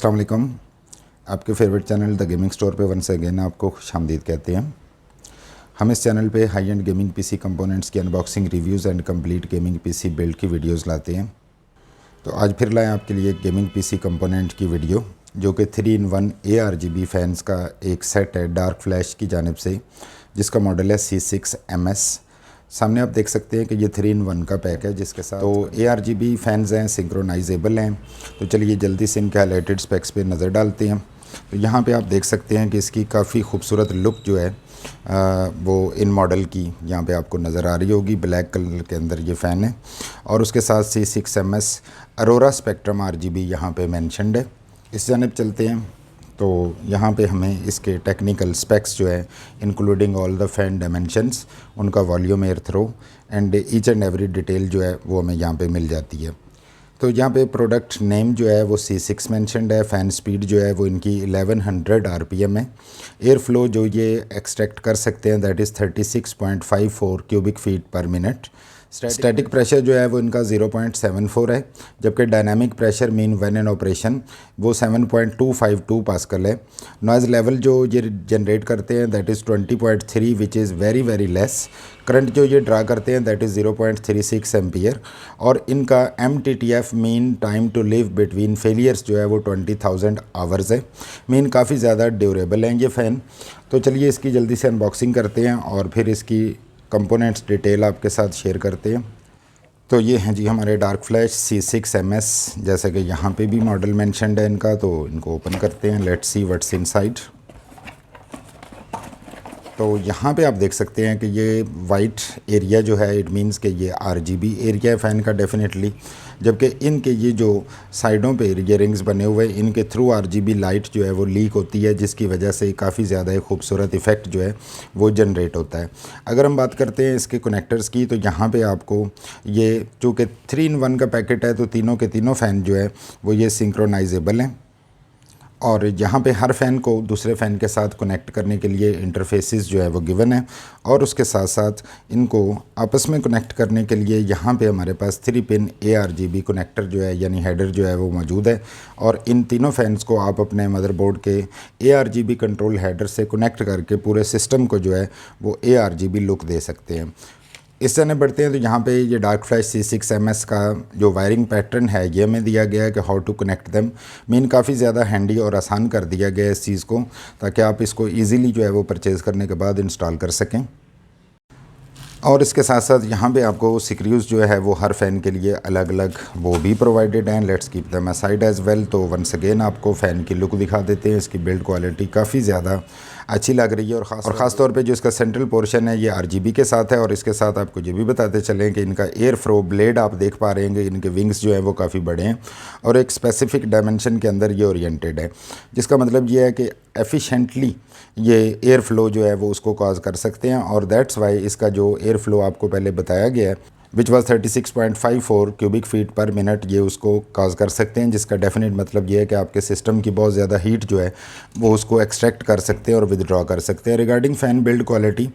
अस्सलाम वालेकुम। आपके favourite channel the gaming store पे वंस अगेन आपको खुशामदीद कहते हैं। हम इस चैनल पे high end gaming PC components की unboxing, reviews and complete gaming PC build की वीडियोस लाते हैं। तो आज फिर लाएँ आपके लिए गेमिंग पीसी कंपोनेंट की वीडियो, जो कि 3-in-1 ARGB फैंस का एक सेट है डार्क फ्लैश की जानिब से, जिसका मॉडल है C6MS। सामने आप देख सकते हैं कि ये 3-in-1 का पैक है, जिसके साथ तो ARGB फैंस हैं, सिंक्रोनाइजेबल हैं। तो चलिए जल्दी से इनके हाईलाइटेड स्पेक्स पे नज़र डालते हैं। तो यहाँ पे आप देख सकते हैं कि इसकी काफ़ी खूबसूरत लुक जो है वो इन मॉडल की यहाँ पे आपको नज़र आ रही होगी। ब्लैक कलर के अंदर ये फ़ैन है और उसके साथ C6MS अरोरा स्पेक्ट्रम RGB यहाँ पे मेंशन्ड है। इस जानिब चलते हैं तो यहाँ पे हमें इसके टेक्निकल स्पेक्स जो है, including all the fan dimensions, उनका volume, air throw and each and every detail जो है वो हमें यहाँ पे मिल जाती है। तो यहाँ पे प्रोडक्ट नेम जो है वो C6 मेंशन्ड है। फ़ैन स्पीड जो है वो इनकी 1100 RPM है। एयर फ्लो जो ये एक्सट्रैक्ट कर सकते हैं दैट इज़ 36.54 क्यूबिक फीट पर मिनट। स्टैटिक प्रेशर जो है वो इनका 0.74 है, जबकि dynamic pressure mean when in operation वो 7.252 पास्कल है। नॉइज़ लेवल जो ये जनरेट करते हैं that is 20.3 which is very very less. Current जो ये ड्रा करते हैं दैट इज़ 0.36 एम्पियर। और इनका MTTF mean time to live between failures जो है वो 20,000 आवर्स है। मीन काफ़ी ज़्यादा ड्यूरेबल हैं ये फ़ैन। तो चलिए इसकी जल्दी से अनबॉक्सिंग करते हैं और फिर इसकी कंपोनेंट्स डिटेल आपके साथ शेयर करते हैं। तो ये हैं जी हमारे डार्क फ्लैश C6MS, जैसे कि यहाँ पे भी मॉडल मेंशन्ड है इनका। तो इनको ओपन करते हैं, लेट्स सी व्हाट्स इनसाइड। तो यहाँ पे आप देख सकते हैं कि ये वाइट एरिया जो है इट मींस कि ये RGB एरिया है फ़ैन का डेफिनेटली, जबकि इनके ये जो साइडों पे ये रिंग्स बने हुए हैं इनके थ्रू RGB लाइट जो है वो लीक होती है, जिसकी वजह से काफ़ी ज़्यादा एक खूबसूरत इफ़ेक्ट जो है वो जनरेट होता है। अगर हम बात करते हैं इसके कनेक्टर्स की, तो यहाँ पे आपको ये चूँकि 3-in-1 का पैकेट है तो तीनों के तीनों फ़ैन जो है वो ये सिंक्रोनाइजेबल हैं। और यहाँ पे हर फ़ैन को दूसरे फ़ैन के साथ कनेक्ट करने के लिए इंटरफेसेस जो है वो गिवन है, और उसके साथ साथ इनको आपस में कनेक्ट करने के लिए यहाँ पे हमारे पास 3-पिन ARGB कनेक्टर जो है यानी हेडर जो है वो मौजूद है। और इन तीनों फ़ैन्स को आप अपने मदरबोर्ड के ARGB कंट्रोल हेडर से कनेक्ट करके पूरे सिस्टम को जो है वो ARGB लुक दे सकते हैं। इस तरह बढ़ते हैं तो यहाँ पे ये डार्क फ्लैश C6MS का जो वायरिंग पैटर्न है ये हमें दिया गया है कि how to connect them. Mean काफ़ी ज़्यादा हैंडी और आसान कर दिया गया है इस चीज़ को, ताकि आप इसको इजीली जो है वो परचेज़ करने के बाद इंस्टॉल कर सकें। और इसके साथ साथ यहाँ पे आपको स्क्रूज़ जो है वो हर फ़ैन के लिए अलग अलग वो भी प्रोवाइडेड हैं। Let's keep them aside as well. तो वंस अगेन आपको फ़ैन की लुक दिखा देते हैं। इसकी बिल्ड क्वालिटी काफ़ी ज़्यादा अच्छी लग रही है, और ख़ास तौर पे जो इसका सेंट्रल पोर्शन है ये RGB के साथ है। और इसके साथ आपको ये भी बताते चलें कि इनका एयर फ्लो ब्लेड आप देख पा रहे हैं कि इनके विंग्स जो है वो काफ़ी बड़े हैं और एक स्पेसिफिक डायमेंशन के अंदर ये ओरिएंटेड है, जिसका मतलब ये है कि एफिशिएंटली ये एयर फ्लो जो है वो उसको कॉज कर सकते हैं। और दैट्स वाई इसका जो एयर फ्लो आपको पहले बताया गया है विच वाज 36.54 क्यूबिक फीट पर मिनट, ये उसको कॉज कर सकते हैं, जिसका डेफिनेट मतलब ये है कि आपके सिस्टम की बहुत ज़्यादा हीट जो है वो उसको एक्सट्रैक्ट कर सकते हैं और विदड्रॉ कर सकते हैं। रिगार्डिंग फ़ैन बिल्ड क्वालिटी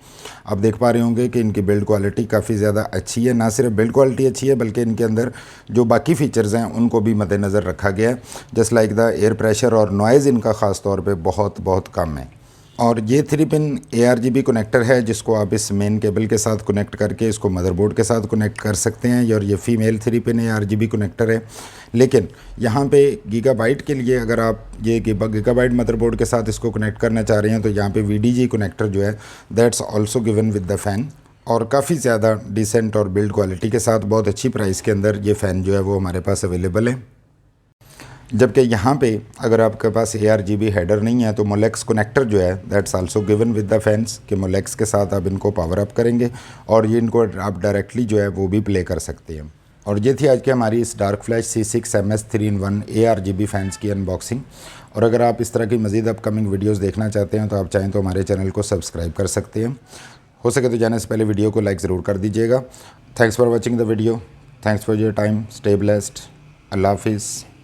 आप देख पा रहे होंगे कि इनकी बिल्ड क्वालिटी काफ़ी ज़्यादा अच्छी है। ना सिर्फ बिल्ड क्वालिटी अच्छी है बल्कि इनके अंदर जो बाकी फ़ीचर्स हैं उनको भी मद्देनज़र रखा गया है। Just like the air pressure और नॉइज़ इनका ख़ास तौर पर बहुत कम है। और ये 3-पिन ARGB कनेक्टर है, जिसको आप इस मेन केबल के साथ कनेक्ट करके इसको मदरबोर्ड के साथ कनेक्ट कर सकते हैं। और ये फीमेल 3-पिन ARGB कनेक्टर है। लेकिन यहाँ पे गीगाबाइट के लिए अगर आप ये गीगाबाइट मदरबोर्ड के साथ इसको कनेक्ट करना चाह रहे हैं तो यहाँ पे VDG कनेक्टर जो है that's also given with the fan, और काफ़ी ज़्यादा डिसेंट और बिल्ड क्वालिटी के साथ बहुत अच्छी प्राइस के अंदर ये फ़ैन जो है वो हमारे पास अवेलेबल है। जबकि यहाँ पे अगर आपके पास ARGB हेडर नहीं है तो मोलेक्स कनेक्टर जो है that's also given with the fans, कि मोलेक्स के साथ आप इनको पावर अप करेंगे और ये इनको आप डायरेक्टली जो है वो भी प्ले कर सकते हैं। और ये थी आज की हमारी इस dark flash C6MS 3-in-1 ARGB fans की अनबॉक्सिंग। और अगर आप इस तरह की मज़ीद अपकमिंग वीडियोज़ देखना चाहते हैं तो आप चाहें तो हमारे चैनल को सब्सक्राइब कर सकते हैं। हो सके तो जाने से पहले वीडियो को लाइक ज़रूर कर दीजिएगा। Thanks for watching the video, thanks for your time, stay blessed, अल्लाह हाफिज़।